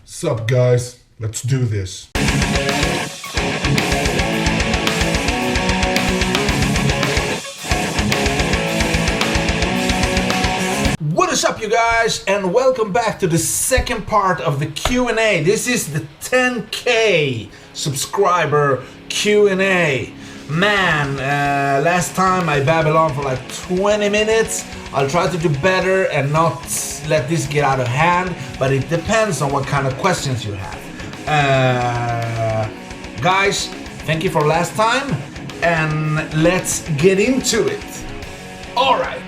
Sup, guys? Let's do this. What is up, you guys, and welcome back to the second part of the Q&A. This is the 10K subscriber Q&A. Man, last time I babbled on for like 20 minutes. I'll try to do better and not let this get out of hand, but it depends on what kind of questions you have. Guys, thank you for last time, and let's get into it. Alright.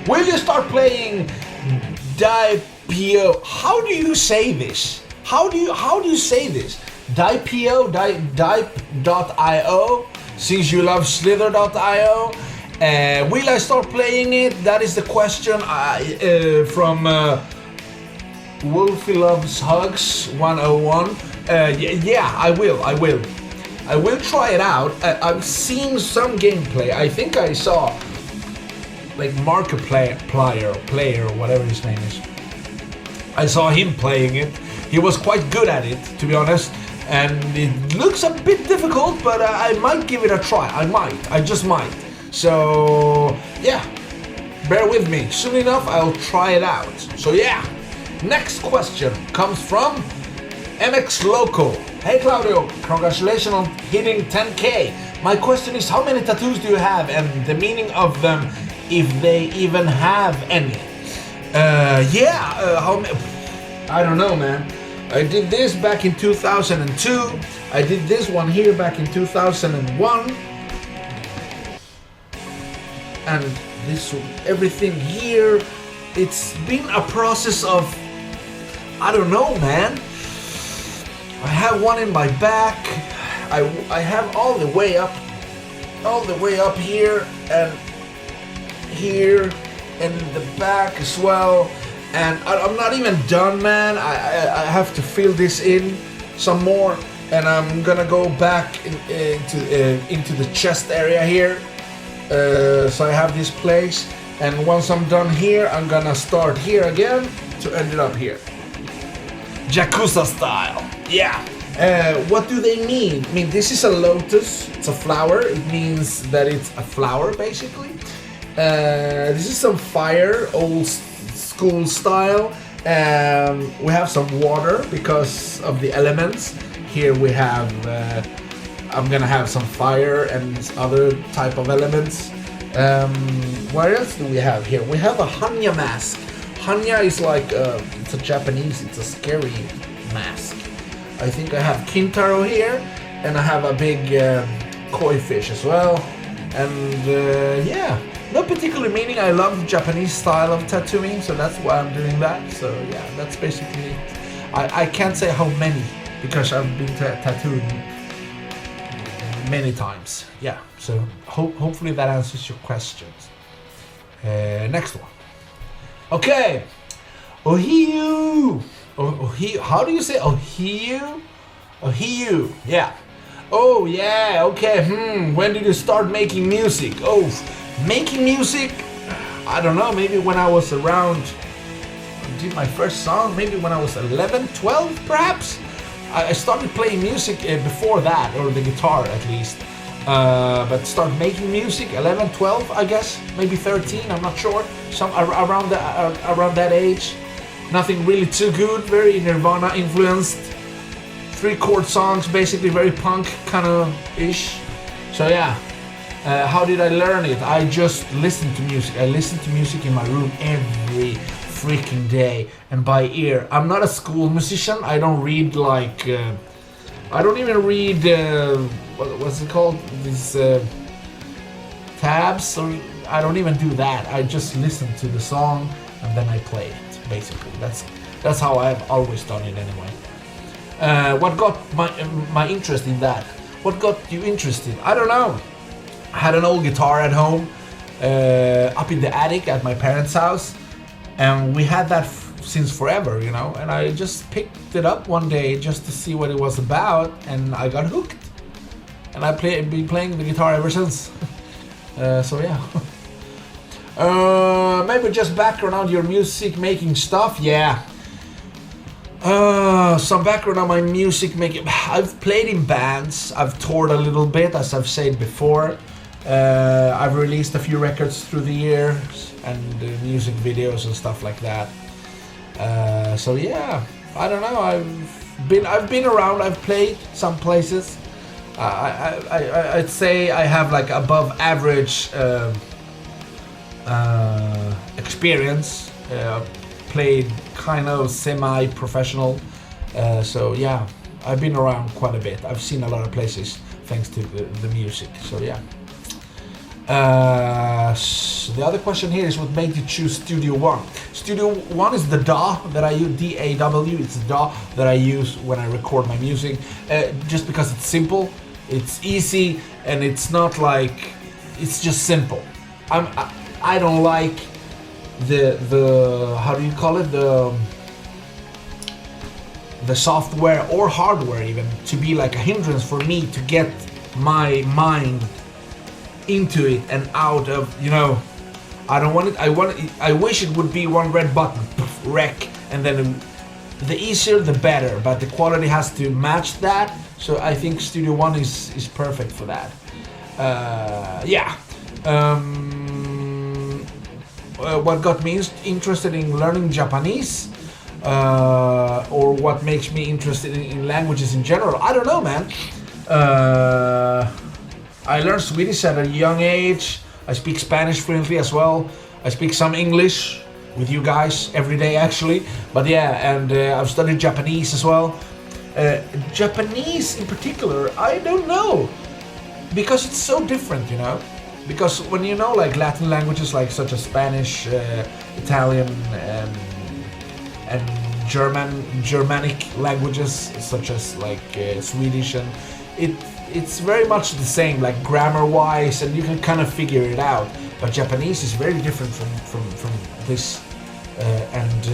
Will you start playing DIPO? How do you say this? How do you say this? DIPO, Dipe.io, since you love Slither.io. Will I start playing it? That is the question from Wolfie Loves Hugs 101. Yeah, I will. I will try it out. I've seen some gameplay. I think I saw like Markiplier, or whatever his name is. I saw him playing it. He was quite good at it, to be honest. And it looks a bit difficult, but I might give it a try. I just might. So, yeah, bear with me. Soon enough, I'll try it out. So, yeah, next question comes from MX Loco. Hey, Claudio, congratulations on hitting 10K. My question is, how many tattoos do you have and the meaning of them, if they even have any? I don't know, man. I did this back in 2002. I did this one here back in 2001. And this, everything here, it's been a process of, I don't know, man. I have one in my back. I have all the way up here and the back as well. And I'm not even done, man. I have to fill this in some more, and I'm gonna go back into the chest area here. So I have this place, and once I'm done here, I'm gonna start here again to end it up here. Yakuza style, yeah. What do they mean? I mean, this is a lotus. It's a flower. It means that it's a flower, basically. This is some fire, old school style. We have some water because of the elements. Here we have, I'm gonna have some fire and other type of elements. What else do we have here? We have a Hanya mask. Hanya is like, it's a Japanese, it's a scary mask. I think I have Kintaro here, and I have a big koi fish as well. And yeah. No particular meaning. I love the Japanese style of tattooing, so that's why I'm doing that. So yeah, that's basically it. I can't say how many, because I've been tattooed many times. Yeah, so hopefully that answers your questions. Next one. Okay. Ohiyu. How do you say Ohiyu? Ohiyu. Yeah. Oh yeah. Okay. When did you start making music? Oh. Making music, I don't know, maybe when I was around, I did my first song, maybe when I was 11, 12 perhaps. I started playing music before that, or the guitar at least. But start making music, 11, 12 I guess, maybe 13, I'm not sure. Some around that age. Nothing really too good, very Nirvana influenced. 3-chord songs, basically very punk kind of ish. So yeah. How did I learn it? I just listened to music. I listened to music in my room every freaking day and by ear. I'm not a school musician. I don't read like... I don't even read... what's it called? These tabs? Or I don't even do that. I just listen to the song and then I play it, basically. That's how I've always done it anyway. What got my interest in that? What got you interested? I don't know. I had an old guitar at home, up in the attic at my parents' house, and we had that since forever, you know, and I just picked it up one day just to see what it was about, and I got hooked, and I've been playing the guitar ever since. So yeah. Maybe just background on your music making stuff. Yeah, Some background on my music making. I've played in bands. I've toured a little bit, as I've said before. I've released a few records through the years and music videos and stuff like that. So yeah, I don't know. I've been around. I've played some places. I'd say I have like above average experience. Played kind of semi-professional. So yeah, I've been around quite a bit. I've seen a lot of places thanks to the music. So yeah. So the other question here is what made you choose Studio One? Studio One is the DAW that I use, D-A-W, it's the DAW that I use when I record my music, just because it's simple, it's easy, and it's not like, it's just simple. I don't like the how do you call it, the software or hardware even to be like a hindrance for me to get my mind into it and out of, you know, I don't want it. I wish it would be one red button, rec, and then the easier the better, but the quality has to match that. So I think Studio One is perfect for that. Yeah. What got me interested in learning Japanese, or what makes me interested in languages in general? I don't know, man. I learned Swedish at a young age. I speak Spanish fluently as well. I speak some English with you guys every day, actually. But yeah, and I've studied Japanese as well. Japanese in particular, I don't know, because it's so different, you know. Because when you know like Latin languages like such as Spanish, Italian, and Germanic languages such as like Swedish, and it's very much the same, like grammar-wise, and you can kind of figure it out. But Japanese is very different from this, and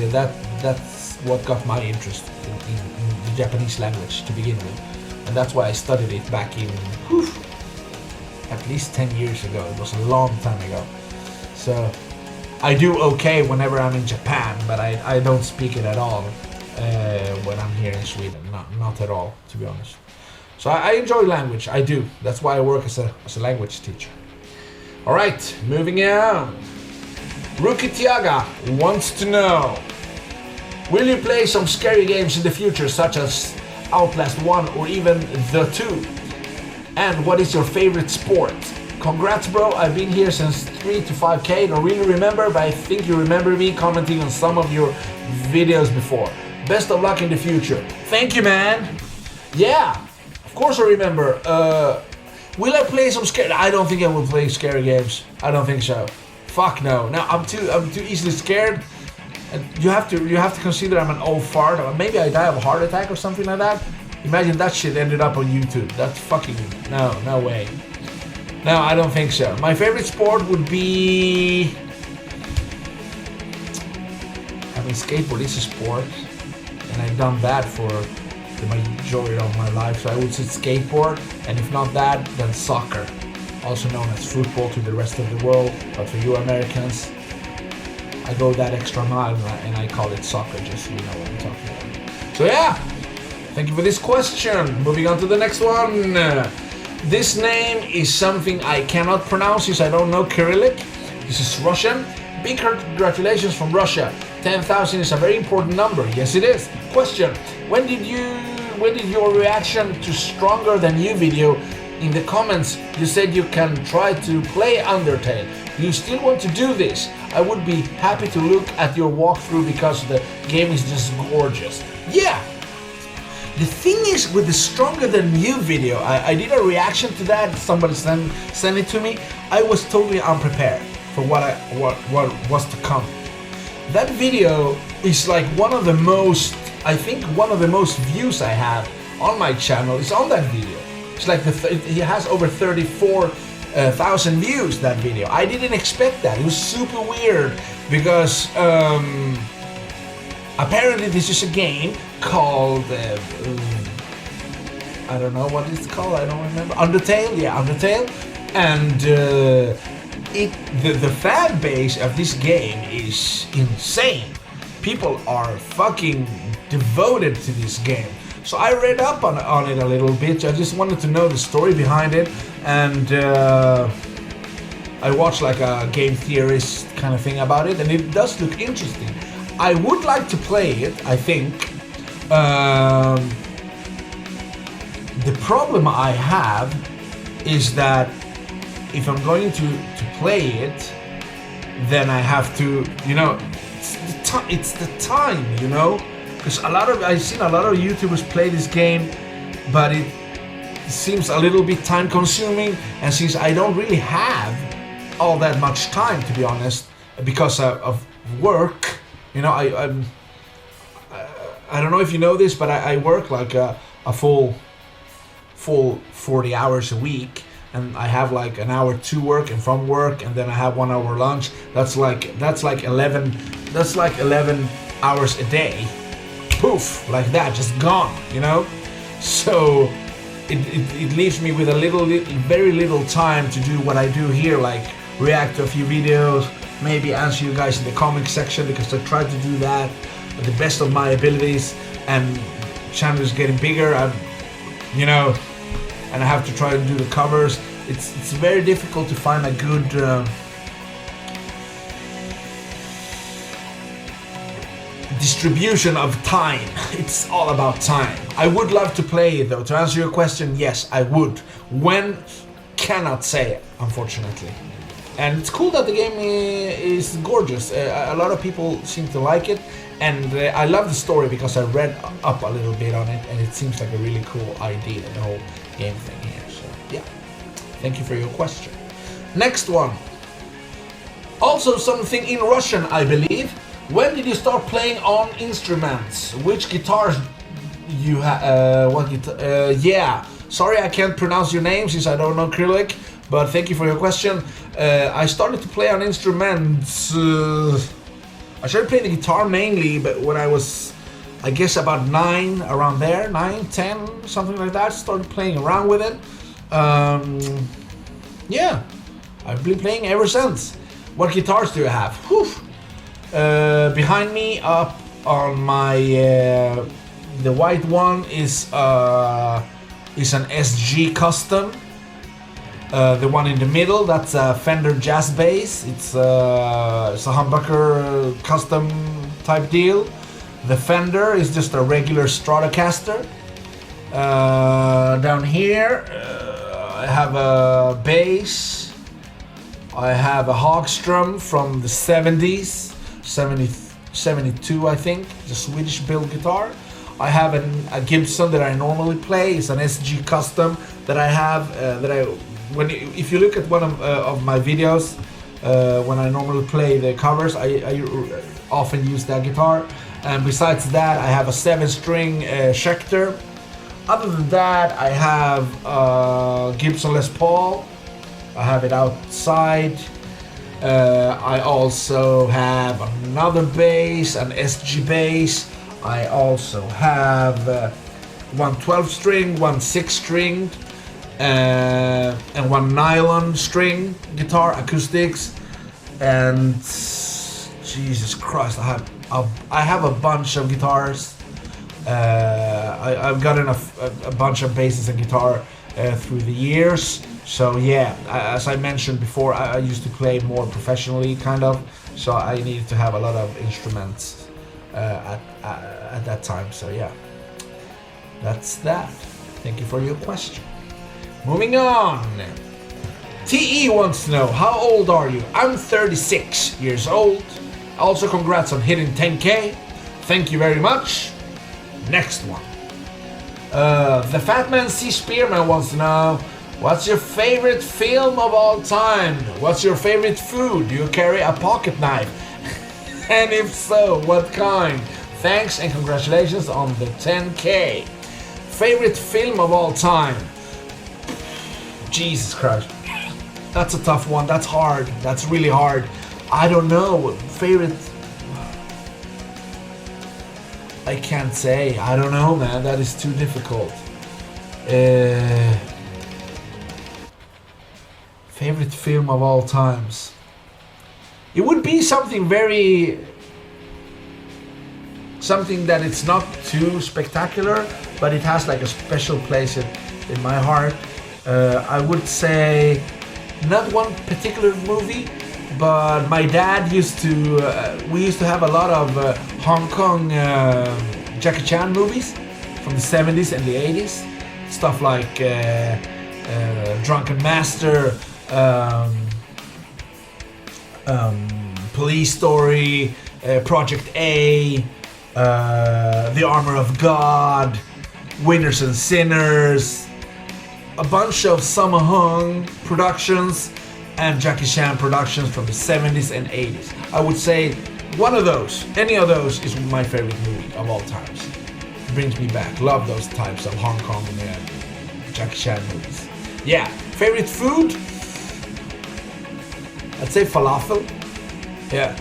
that's what got my interest in the Japanese language to begin with, and that's why I studied it back in at least 10 years ago. It was a long time ago. So I do okay whenever I'm in Japan, but I don't speak it at all when I'm here in Sweden. Not at all, to be honest. So I enjoy language, I do. That's why I work as a language teacher. Alright, moving on. Rookie Tiaga wants to know, will you play some scary games in the future, such as Outlast 1 or even The 2? And what is your favorite sport? Congrats, bro. I've been here since 3 to 5K. Don't really remember, but I think you remember me commenting on some of your videos before. Best of luck in the future. Thank you, man. Yeah, of course I remember. Will I play some scary? I don't think I will play scary games. I don't think so. Fuck no. No, I'm too easily scared. And you have to consider I'm an old fart. Or maybe I die of a heart attack or something like that. Imagine that shit ended up on YouTube. That's fucking no way. No, I don't think so. My favorite sport would be, I mean, skateboard is a sport, and I've done that for the majority of my life. So I would say skateboard, and if not that, then soccer, also known as football to the rest of the world. But for you Americans, I go that extra mile and I call it soccer, just so you know what I'm talking about. So yeah. Thank you for this question. Moving on to the next one. This name is something I cannot pronounce since I don't know Cyrillic. This is Russian. Big congratulations from Russia. 10,000 is a very important number. Yes, it is. Question: When did your reaction to Stronger Than You video in the comments? You said you can try to play Undertale. Do you still want to do this? I would be happy to look at your walkthrough because the game is just gorgeous. Yeah. The thing is, with the Stronger Than You video, I did a reaction to that. Somebody sent it to me. I was totally unprepared for what was to come. That video is like one of the most views I have on my channel is on that video. It's like it has over 34,000 views, that video. I didn't expect that. It was super weird because apparently this is a game called I don't know what it's called. I don't remember. Undertale, yeah, Undertale, and the fan base of this game is insane. People are fucking devoted to this game. So I read up on it a little bit. I just wanted to know the story behind it, and I watched like a game theorist kind of thing about it, and it does look interesting. I would like to play it, I think. The problem I have is that if I'm going to play it, then I have to, you know, it's the time, you know, because I've seen a lot of YouTubers play this game, but it seems a little bit time consuming, and since I don't really have all that much time, to be honest, because of work, you know, I don't know if you know this, but I work like a full 40 hours a week, and I have like an hour to work and from work, and then I have 1 hour lunch. That's like 11 hours a day. Poof, like that, just gone, you know. So it leaves me with very little time to do what I do here, like react to a few videos, maybe answer you guys in the comment section, because I try to do that at the best of my abilities, and channel is getting bigger. You know, and I have to try to do the covers. It's very difficult to find a good distribution of time. It's all about time. I would love to play it though. To answer your question, yes, I would. When? Cannot say, unfortunately. And it's cool that the game is gorgeous. A lot of people seem to like it, and I love the story because I read up a little bit on it, and it seems like a really cool idea, the whole game thing here. So yeah, thank you for your question. Next one. Also something in Russian, I believe. When did you start playing on instruments? Which guitars you have? What guitar? Yeah. Sorry, I can't pronounce your name since I don't know Cyrillic. But thank you for your question. I started to play on instruments. I started playing the guitar mainly, but when I was, I guess, about 9, around there, 9, 10, something like that. Started playing around with it. Yeah, I've been playing ever since. What guitars do you have? Whew. Behind me, up on my the white one is an SG Custom. The one in the middle, that's a Fender Jazz Bass. It's a humbucker custom type deal. The Fender is just a regular Stratocaster. Down here, I have a bass. I have a Hagström from the 70s, 72 I think, the Swedish built guitar. I have a Gibson that I normally play. It's an SG Custom that I have, if you look at one of my videos, when I normally play the covers, I often use that guitar. And besides that, I have a 7-string Schecter. Other than that, I have Gibson Les Paul. I have it outside. I also have another bass, an SG bass. I also have one 12-string, one 6-string, and one nylon string guitar, acoustics. And Jesus Christ, I have a bunch of guitars. I've gotten a bunch of basses and guitar through the years. So yeah, as I mentioned before, I used to play more professionally, kind of. So I needed to have a lot of instruments at that time. So yeah, that's that. Thank you for your question. Moving on. TE wants to know, how old are you? I'm 36 years old. Also, congrats on hitting 10K. Thank you very much. Next one. The Fat Man C. Spearman wants to know, what's your favorite film of all time? What's your favorite food? Do you carry a pocket knife? And if so, what kind? Thanks and congratulations on the 10K. Favorite film of all time? Jesus Christ. That's a tough one. That's hard. That's really hard. I don't know. Favorite... I can't say. I don't know, man. That is too difficult. Favorite film of all times? It would be something very something that it's not too spectacular, but it has like a special place in my heart. I would say not one particular movie, but my dad used to. We used to have a lot of Hong Kong Jackie Chan movies from the 70s and the 80s. Stuff like Drunken Master, Police Story, Project A, The Armor of God, Winners and Sinners, a bunch of Sammo Hung productions and Jackie Chan productions from the 70s and 80s. I would say one of those, any of those, is my favorite movie of all times. It brings me back. Love those types of Hong Kong Jackie Chan movies. Yeah, favorite food? I'd say falafel. Yeah,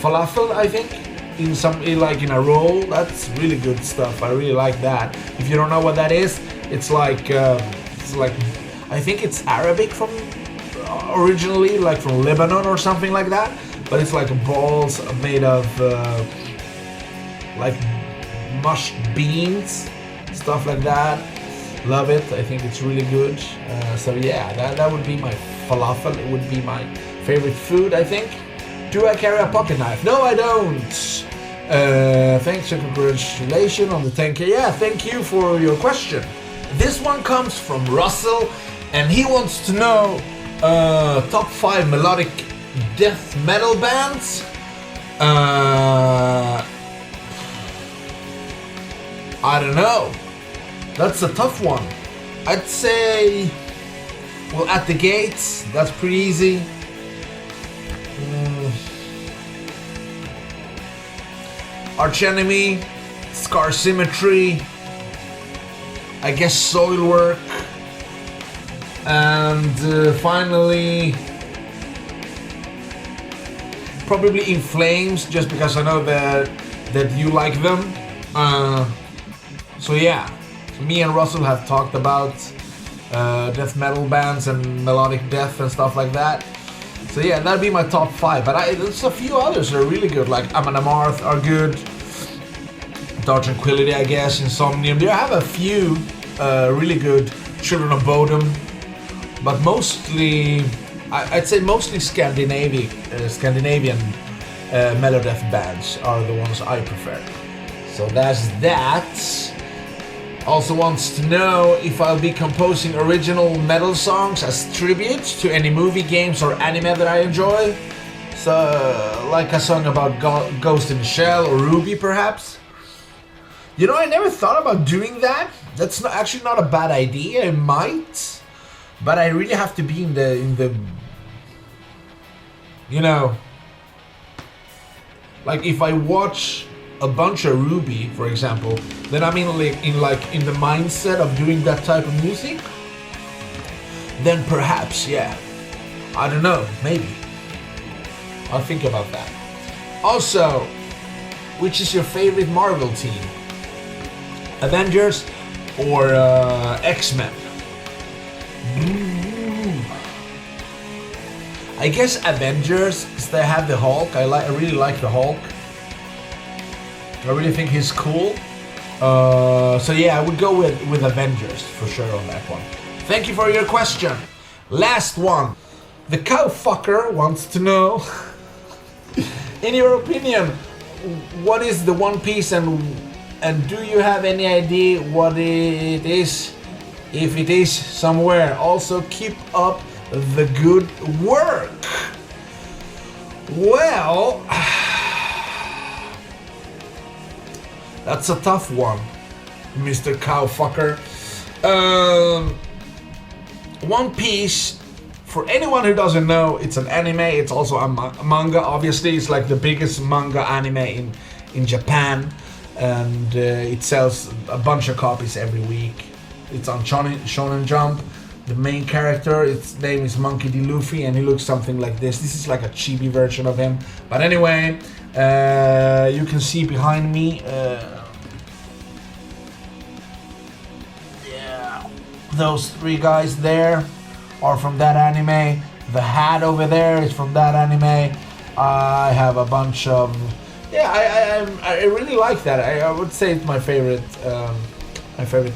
falafel. I think in a roll. That's really good stuff. I really like that. If you don't know what that is, it's like I think it's Arabic from originally, like from Lebanon or something like that. But it's like balls made of like mushed beans, stuff like that. Love it. I think it's really good. So yeah, that would be my falafel. It would be my favorite food, I think. Do I carry a pocket knife? No, I don't. Thanks and congratulations on the 10K. Yeah, thank you for your question. This one comes from Russell, and he wants to know top 5 melodic death metal bands. I don't know. That's a tough one. I'd say, well, At the Gates. That's pretty easy. Arch Enemy, Scar Symmetry, I guess Soilwork, and finally probably In Flames, just because I know that you like them. So yeah, me and Russell have talked about death metal bands and melodic death and stuff like that. So yeah, that'd be my top 5. But there's a few others that are really good, like Amon Amarth are good. Dark Tranquillity, I guess, Insomnium. There have a few really good. Children of Bodom, but mostly, I'd say mostly Scandinavian melodeath bands are the ones I prefer. So that's that. Also wants to know if I'll be composing original metal songs as tributes to any movie, games, or anime that I enjoy. So, like a song about Ghost in the Shell or Ruby, perhaps. You know, I never thought about doing that. That's actually not a bad idea. I might, but I really have to be in the you know, like if I watch a bunch of Ruby, for example, then I'm in the mindset of doing that type of music. Then perhaps, yeah, I don't know, maybe I'll think about that. Also, which is your favorite Marvel team? Avengers or X-Men? I guess Avengers, because they have the Hulk. I really like the Hulk. I really think he's cool. So yeah, I would go with Avengers for sure on that one. Thank you for your question. Last one. The cow fucker wants to know, in your opinion, what is the One Piece, and do you have any idea what it is? If it is somewhere. Also, keep up the good work. Well, that's a tough one, Mr. Cowfucker. One Piece, for anyone who doesn't know, it's an anime. It's also a manga. Obviously, it's like the biggest manga anime in Japan, and it sells a bunch of copies every week. It's on Shonen Jump. The main character, its name is Monkey D. Luffy, and he looks something like this. This is like a chibi version of him. But anyway, you can see behind me, those 3 guys there are from that anime. The hat over there is from that anime. I have a bunch of Yeah, I really like that. I would say it's my favorite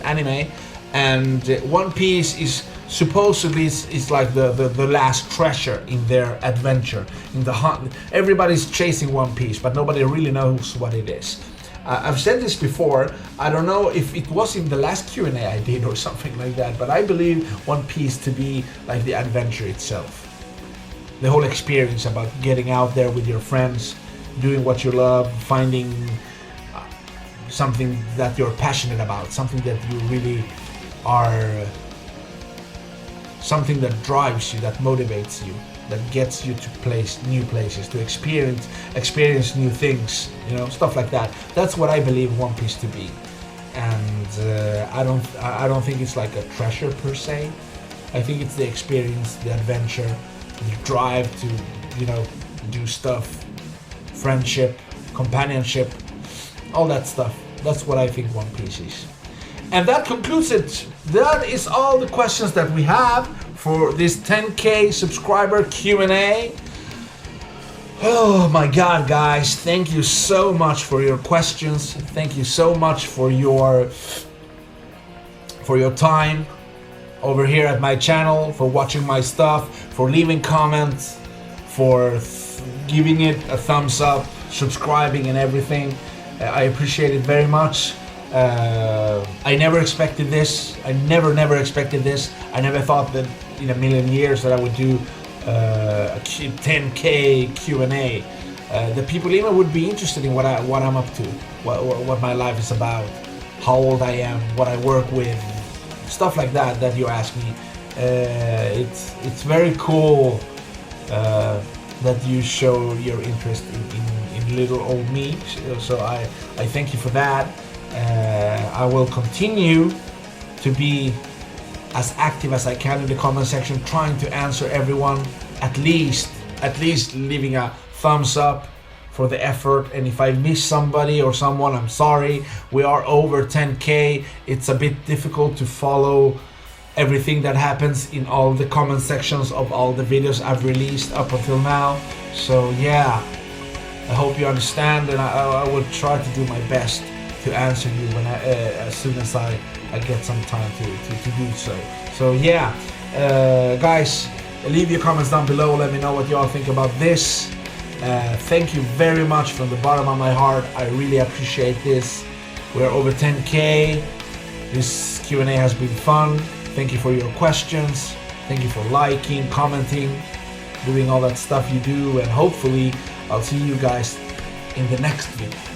anime, and One Piece is supposedly is like the last treasure in their adventure, in the hunt. Everybody's chasing One Piece, but nobody really knows what it is. I've said this before. I don't know if it was in the last Q&A I did or something like that, but I believe One Piece to be like the adventure itself. The whole experience about getting out there with your friends, doing what you love, finding something that you're passionate about, something that you really are, something that drives you, that motivates you, that gets you to new places, to experience new things, you know, stuff like that. That's what I believe One Piece to be, and I don't think it's like a treasure per se. I think it's the experience, the adventure, the drive to, you know, do stuff, friendship, companionship, all that stuff. That's what I think One Piece is. And that concludes it. That is all the questions that we have for this 10K subscriber Q&A. Oh my god, guys, thank you so much for your questions. Thank you so much for your time over here at my channel, for watching my stuff, for leaving comments, for giving it a thumbs up, subscribing and everything. I appreciate it very much. I never expected this. I never expected this. I never thought that in a million years that I would do a 10K Q&A. The people even would be interested in what I'm up to, what my life is about, how old I am, what I work with, stuff like that you ask me. It's very cool that you show your interest in little old me. So I thank you for that. I will continue to be as active as I can in the comment section, trying to answer everyone, at least leaving a thumbs up for the effort. And if I miss somebody or someone, I'm sorry. We are over 10K. It's a bit difficult to follow everything that happens in all the comment sections of all the videos I've released up until now. So yeah, I hope you understand, and I will try to do my best to answer you when as soon as I get some time to do so. So yeah, guys, leave your comments down below. Let me know what y'all think about this. Thank you very much from the bottom of my heart. I really appreciate this. We're over 10K. This Q&A has been fun. Thank you for your questions. Thank you for liking, commenting, doing all that stuff you do, and hopefully I'll see you guys in the next video.